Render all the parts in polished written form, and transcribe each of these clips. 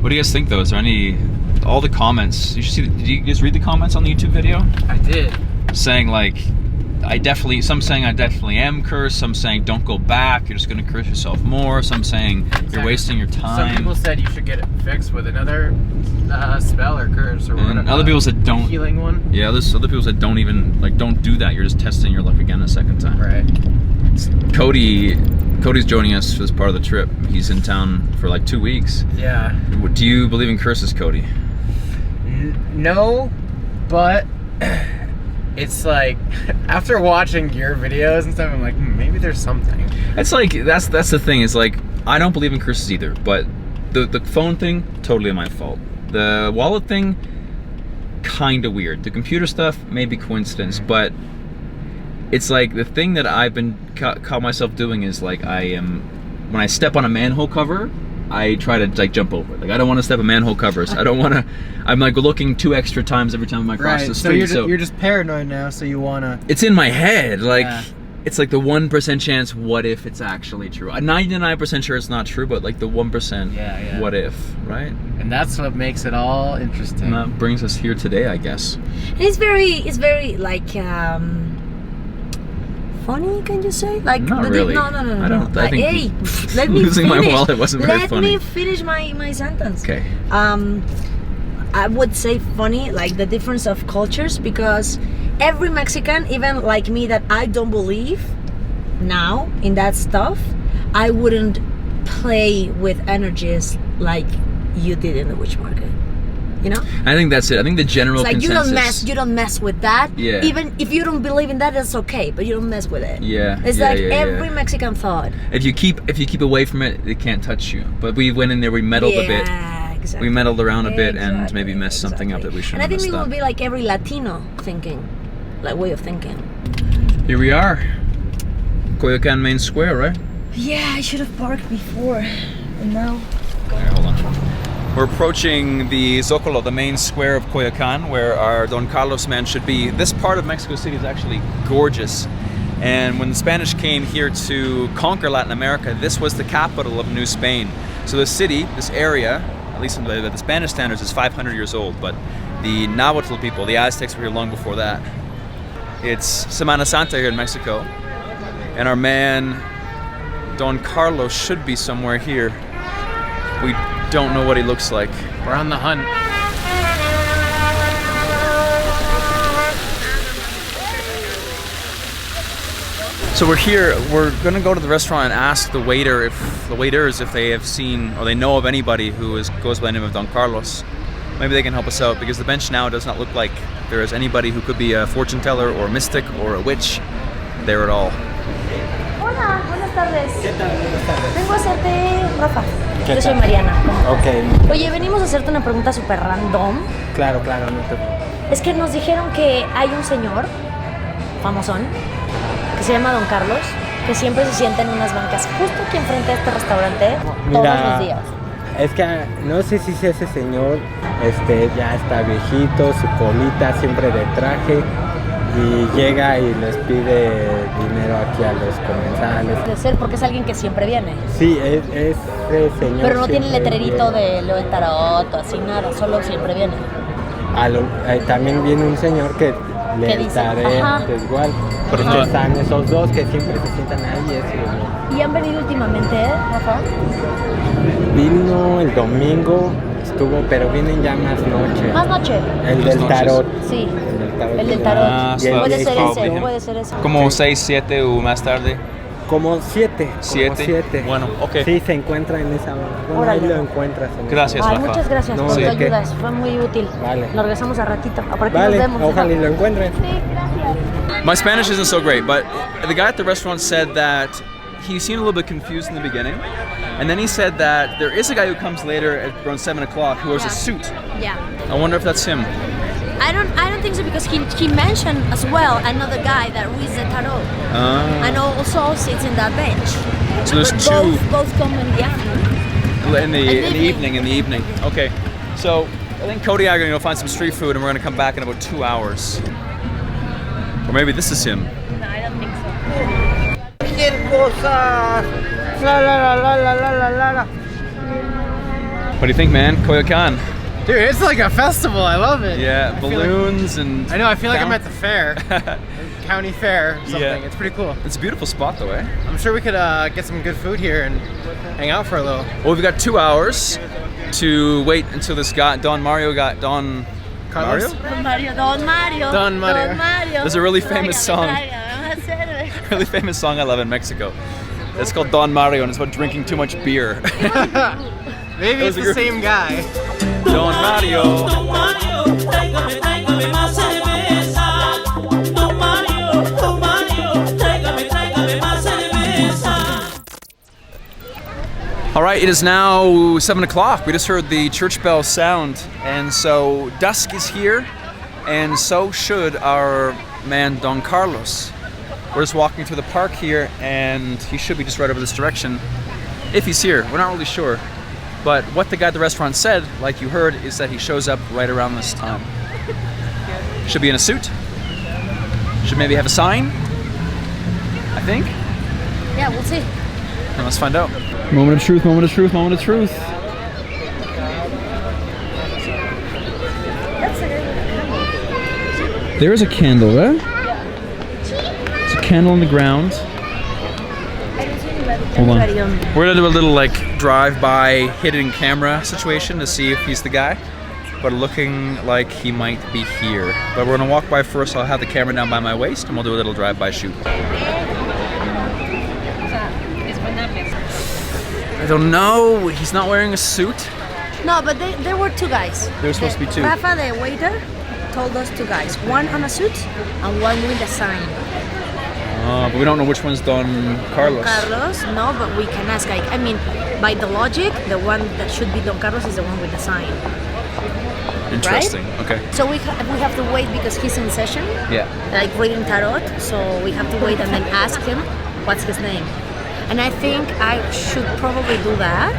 What do you guys think though? Is there any, all the comments, you should see, did you guys read the comments on the YouTube video? I did. Saying like, some saying I definitely am cursed, some saying don't go back, you're just gonna curse yourself more, some saying you're wasting your time. Some people said you should get it fixed with another spell or curse or whatever. And other people said don't. Healing one? Yeah, there's other people said don't even, like don't do that, you're just testing your luck again a second time. Right. Cody's joining us for this part of the trip. He's in town for like 2 weeks. Yeah. Do you believe in curses, Cody? No, but it's like after watching your videos and stuff, I'm like, maybe there's something. It's like that's the thing. It's like I don't believe in curses either, but the phone thing, totally my fault. The wallet thing, kind of weird. The computer stuff, maybe coincidence, but it's like the thing that I've been caught myself doing is like when I step on a manhole cover, I try to like jump over it. Like I don't want to step on manhole covers. I don't want to. I'm like looking 2 extra times every time I cross the street. So you're just paranoid now. So you wanna. It's in my head. Like it's like the 1% chance. What if it's actually true? I'm 99% sure it's not true, but like the 1%. Yeah. What if, right? And that's what makes it all interesting. And that brings us here today, I guess. It's very like funny, can you say? Like not really. No. I don't. I think hey, let me losing finish. my wallet wasn't very funny. Let me finish my sentence. Okay. I would say funny, like the difference of cultures, because every Mexican, even like me, that I don't believe now in that stuff, I wouldn't play with energies like you did in the witch market. You know? I think that's it. I think the general it's like consensus. you don't mess with that. Yeah. Even if you don't believe in that, that's okay, but you don't mess with it. Yeah. It's like every Mexican thought. If you keep away from it, it can't touch you. But we went in there, we meddled a bit. Exactly. We meddled around a bit and maybe messed something up that we shouldn't have messed up. And I think it would be like every Latino thinking, like way of thinking. Here we are. Coyoacan Main Square, right? Yeah, I should have parked before. And now. Alright, hold on. We're approaching the Zócalo, the main square of Coyoacan, where our Don Carlos man should be. This part of Mexico City is actually gorgeous. And when the Spanish came here to conquer Latin America, this was the capital of New Spain. So the city, this area, at least by the Spanish standards, is 500 years old, but the Nahuatl people, the Aztecs, were here long before that. It's Semana Santa here in Mexico, and our man Don Carlos should be somewhere here. We don't know what he looks like. We're on the hunt. So we're here, we're gonna go to the restaurant and ask the waiters if they have seen or they know of anybody who goes by the name of Don Carlos. Maybe they can help us out, because the bench now does not look like there is anybody who could be a fortune teller or a mystic or a witch there at all. Hola, buenas tardes. ¿Qué tal? Buenas tardes. Vengo a hacerte, Rafa. ¿Qué Yo soy tal? Mariana. Ok, Oye, venimos a hacerte una pregunta súper random. claro, no te preocupes. Es que nos dijeron que hay un señor famosón que se llama Don Carlos, que siempre se sienta en unas bancas justo aquí enfrente de este restaurante todos los días. Es que no sé si ese señor ya está viejito, su colita siempre de traje, y llega y les pide dinero aquí a los comensales. De ser porque es alguien que siempre viene. Sí, es ese señor. Pero no tiene siempre letrerito viene. de lo del tarot o así, nada, solo siempre viene. También viene un señor que ¿Qué le dice? daré Ajá. igual. Porque están esos dos que siempre se sientan ahí. ¿Y han venido últimamente, Rafa? Vino el domingo, pero vienen ya más noche. Más noche. El del tarot. Sí. El del que tarot. Ah, Puede ser probably ese, him. puede ser ese. Como 6, 7 o más tarde. Como 7. ¿7? Bueno, ok. Sí, se encuentra en esa. Bueno, ahí Órale. lo encuentras. Gracias, Ay, Rafa. muchas gracias No, por tu ¿de qué? ayuda, fue muy útil. Vale. Nos regresamos a ratito. Por aquí Vale, nos vemos. ojalá y lo encuentren. Sí, gracias. My Spanish isn't so great, but the guy at the restaurant said that he seemed a little bit confused in the beginning, and then he said that there is a guy who comes later at around 7 o'clock who wears a suit. Yeah. I wonder if that's him. I don't think so, because he mentioned as well another guy that reads the tarot and also sits in that bench. So there's But two both come in the afternoon. in the evening. Okay, so I think Cody and I are gonna go find some street food, and we're gonna come back in about 2 hours. Or maybe this is him. No, I don't think so. Cualquier cosa. La. What do you think, man? Coyoacan. Dude, it's like a festival. I love it. Yeah, I feel balloons and... I know, I feel like I'm at the fair. County fair or something. Yeah. It's pretty cool. It's a beautiful spot though, eh? I'm sure we could get some good food here and hang out for a little. Well, we've got 2 hours to wait until this guy, Don Mario, Don Carlos? Mario? Don Mario. Don Mario. There's a really famous song. Really famous song I love in Mexico. It's called Don Mario and it's about drinking too much beer. Maybe it's the same guy. Don Mario. All right, it is now 7 o'clock. We just heard the church bell sound, and so dusk is here, and so should our man Don Carlos. We're just walking through the park here, and he should be just right over this direction. If he's here, we're not really sure. But what the guy at the restaurant said, like you heard, is that he shows up right around this time. Should be in a suit. Should maybe have a sign, I think. Yeah, we'll see. And let's find out. Moment of truth, moment of truth, moment of truth. There is a candle there. It's a candle on the ground. Hold on. We're gonna do a little like drive-by hidden camera situation to see if he's the guy. But looking like he might be here. But we're gonna walk by first. I'll have the camera down by my waist and we'll do a little drive-by shoot. I don't know. He's not wearing a suit. No, but there were 2 guys. There were supposed to be 2. Rafa, the waiter, told us 2 guys. One on a suit and one with a sign. But we don't know which one's Don Carlos. Carlos, no, but we can ask. I mean, by the logic, the one that should be Don Carlos is the one with the sign. Interesting. Right? Okay. So we have to wait because he's in session, Yeah. like reading tarot. So we have to wait and then ask him what's his name. And I think I should probably do that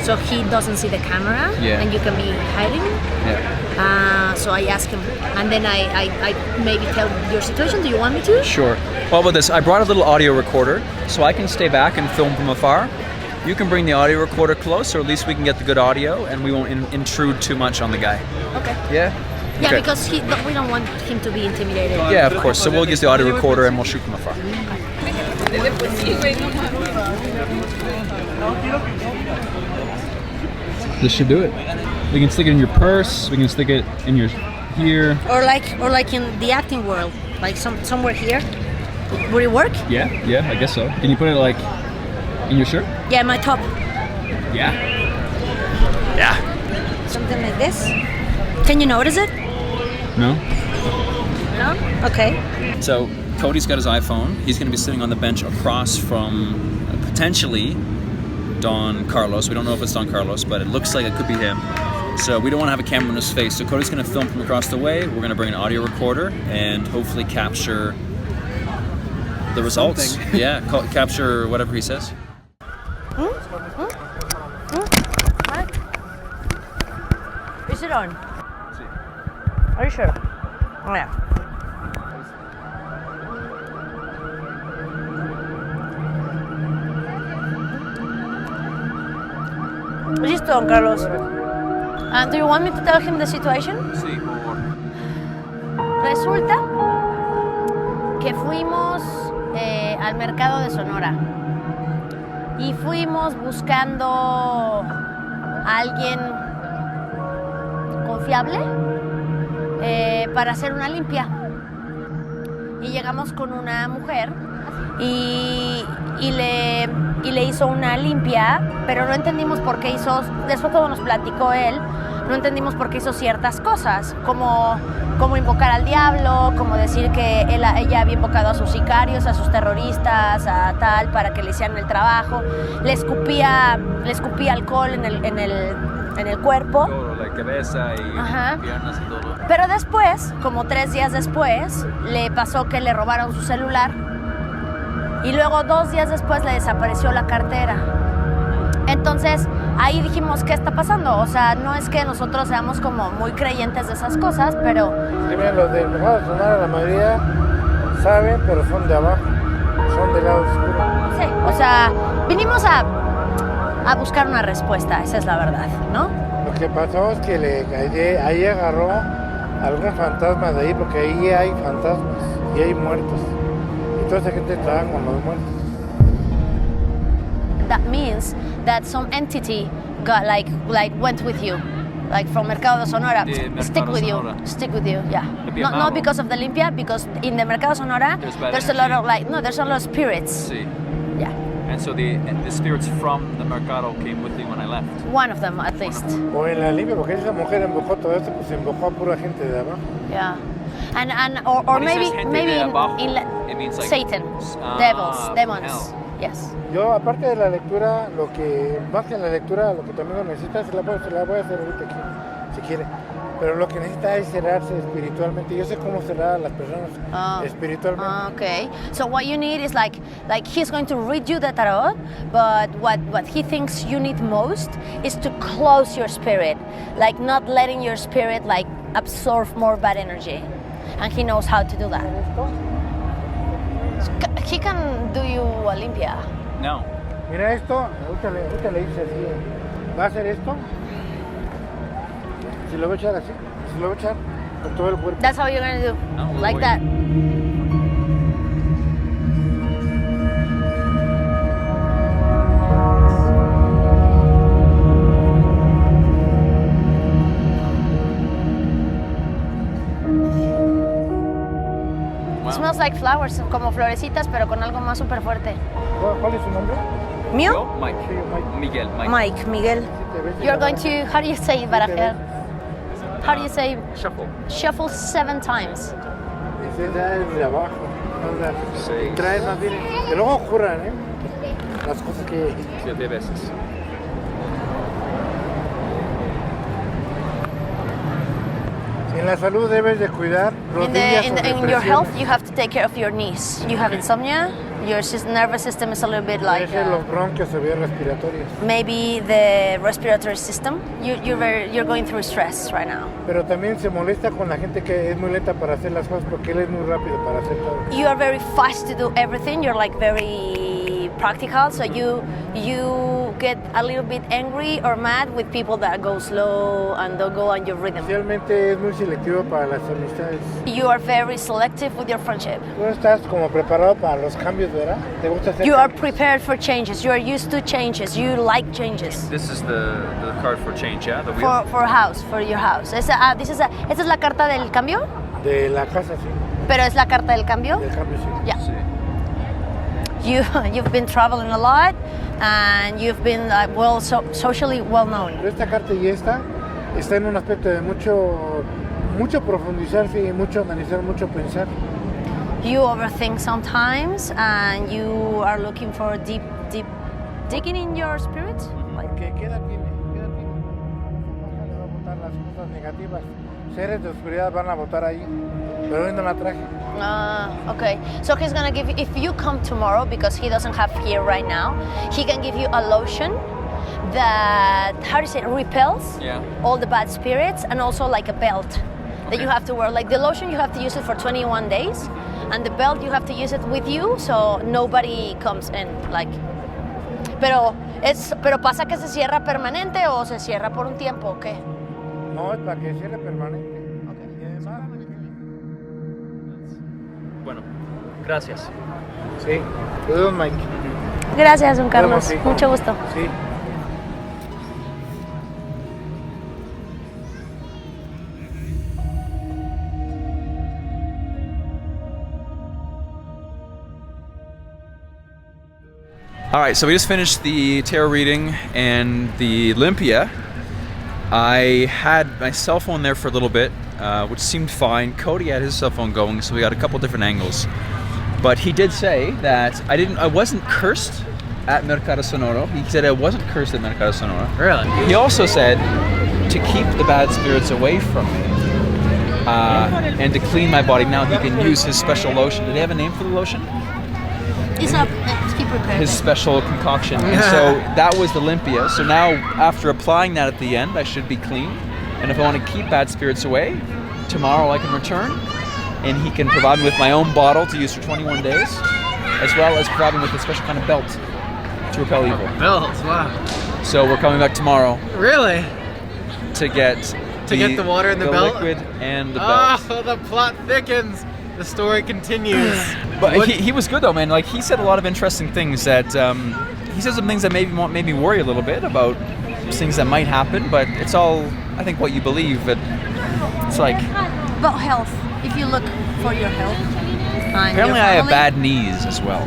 so he doesn't see the camera Yeah. and you can be hiding. Yeah. So I ask him, and then I maybe tell your situation. Do you want me to? Sure. Well, about this, I brought a little audio recorder so I can stay back and film from afar. You can bring the audio recorder close, or at least we can get the good audio and we won't intrude too much on the guy. Okay. Yeah? Yeah, Okay. because we don't want him to be intimidated. Yeah, of course. So we'll use the audio recorder and we'll shoot from afar. This should do it. We can stick it in your purse. We can stick it in your here. Or like in the acting world, like somewhere here. Would it work? Yeah, I guess so. Can you put it like in your shirt? Yeah, my top. Yeah. Yeah. Something like this. Can you notice it? No? No? Okay. So Cody's got his iPhone. He's going to be sitting on the bench across from potentially Don Carlos. We don't know if it's Don Carlos, but it looks like it could be him. So we don't want to have a camera in his face. So Cody's going to film from across the way. We're going to bring an audio recorder and hopefully capture the results. Yeah, capture whatever he says. Is it on? Are you sure? Oh, yeah. Listo, Don Carlos. Do you want me to tell him the situation? Sí, por favor. Resulta que fuimos al Mercado de Sonora y fuimos buscando a alguien confiable para hacer una limpia. Y llegamos con una mujer y le hizo una limpia, pero no entendimos por qué hizo, después todo nos platicó él, no entendimos por qué hizo ciertas cosas, como invocar al diablo, como decir que ella había invocado a sus sicarios, a sus terroristas, a tal, para que le hicieran el trabajo, le escupía alcohol en el cuerpo. Todo, la cabeza y Ajá. piernas y todo. Pero después, como 3 días después, le pasó que le robaron su celular y luego 2 días después le desapareció la cartera. Entonces ahí dijimos, ¿qué está pasando? O sea, no es que nosotros seamos como muy creyentes de esas cosas, pero... Sí, mira, los del Mercado Sonora, la mayoría saben, pero son de abajo, son del lado oscuro. Sí, o sea, vinimos a a buscar una respuesta, esa es la verdad, ¿no? Lo que pasó es que ahí agarró algún fantasma de ahí, porque ahí hay fantasmas y hay muertos. Y toda esa gente trabaja con los muertos. That means that some entity got like went with you, like from Mercado Sonora. Stick with Sonora. you, stick with you, yeah. Limpia Not because of the Limpia, because in the Mercado Sonora There's there's a lot of energy. there's a lot of spirits. Sí. Yeah, And so the spirits from the Mercado came with me when I left. one of them at least. O en la Limpia, porque esa mujer embujó todo esto, pues embujó a pura gente de abajo. Yeah, or When it maybe says gente maybe de abajo, in it means like Satan, ah, devils, from demons. hell. Yes. Yo, aparte de la lectura, lo que más que en la lectura, lo que también lo necesita, se la voy a hacer ahorita aquí, si quiere. Pero lo que necesita es cerrarse espiritualmente. Yo sé cómo cerrar a las personas espiritualmente. Okay. So what you need is like he's going to read you the tarot, but what he thinks you need most is to close your spirit, like not letting your spirit like absorb more bad energy, and he knows how to do that. He can do you a limpia. No. Mira esto, ahorita le dice así, va a hacer esto, si lo voy a echar así, si lo voy a echar con todo el cuerpo. That's how you're gonna do, No, like wait. that. Wow. Smells like flowers, como florecitas, pero con algo más súper fuerte. ¿Cuál es su nombre? ¿Mío? Yo? Mike. Miguel. Mike. Mike, Miguel. You're going to, how do you say barajear? How do you say Shuffle. shuffle 7 times? Ese es de abajo. Sí. Trae más bien, que luego ocurran, las cosas que... 7 veces. En la salud debes de cuidar rodillas o In your depresiones. health, you have to take care of your knees. You have insomnia. Your nervous system is a little bit like Puede ser los bronquios o vías respiratorias. maybe the respiratory system. You're going through stress right now. Pero también se molesta con la gente que es muy lenta para hacer las cosas porque él es muy rápido para hacer todo. You are very fast to do everything. You're like very practical, so you get a little bit angry or mad with people that go slow and don't go on your rhythm. Especialmente es muy selectivo para las amistades. You are very selective with your friendship. Tú estás como preparado para los cambios, ¿verdad? ¿Te gusta hacer You are cambios? prepared for changes. You are used to changes. You like changes. This is the card for change, yeah? The wheel? For house, for your house. Esta es la carta del cambio, De la casa, sí. pero es la carta del cambio. Del cambio, sí. Yeah. Sí. You've been traveling a lot, and you've been socially well known. Pero esta carta y esta está en un aspecto de mucho profundizarse y mucho analizar, mucho pensar. You overthink sometimes, and you are looking for deep digging in your spirit. Porque ¿qué edad tiene? ¿Qué edad tiene? Papá le va a botar las cosas negativas. Seres de oscuridad van a votar ahí. Pero hoy no la traje. Okay. So he's gonna give you, if you come tomorrow, because he doesn't have here right now, he can give you a lotion that, how do you say, repels Yeah. all the bad spirits, and also like a belt that you have to wear. Like the lotion, you have to use it for 21 days, and the belt, you have to use it with you, so nobody comes in. Like, pero pasa que se cierra permanente o se cierra por un tiempo, ¿o qué? No, es para que cierre permanente. Y además, Bueno, gracias. sí. Saludos, Mike. Gracias, don Carlos. Sí. Mucho gusto. Sí. All right, so we just finished the tarot reading and the Limpia. I had my cell phone there for a little bit, which seemed fine. Cody had his cell phone going, so we got a couple different angles. But he did say that I wasn't cursed at Mercado Sonora. He said I wasn't cursed at Mercado Sonora. Really? He also said to keep the bad spirits away from me and to clean my body. Now he can use his special lotion. Did he have a name for the lotion? It's up. Keep prepared. His special concoction. And so that was the Limpia. So now after applying that at the end, I should be clean. And if I want to keep bad spirits away, tomorrow I can return and he can provide me with my own bottle to use for 21 days, as well as provide me with a special kind of belt to repel evil. Belt, wow. So we're coming back tomorrow Really? to get get the water in the belt? liquid and the belt. Oh, the plot thickens. The story continues. But What- he was good though, man. Like he said a lot of interesting things that he said some things that made me worry a little bit about things that might happen. But it's all, I think, what you believe. But it's like About health. If you look for your health. apparently I have bad knees as well.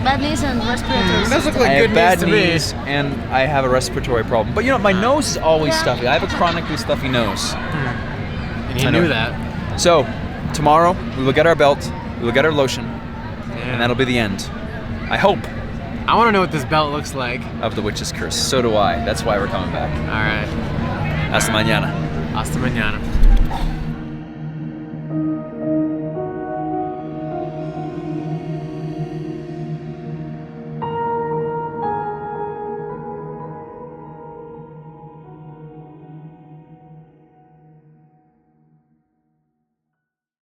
Bad knees and respiratory. It does look I like have good bad news to me. knees and I have a respiratory problem. But you know, my nose is always stuffy. I have a chronically stuffy nose. And you I know. knew that. So tomorrow we will get our belt, we will get our lotion, and that'll be the end. I hope. I want to know what this belt looks like. Of the witch's curse. So do I. That's why we're coming back. All right. Hasta mañana. Hasta mañana.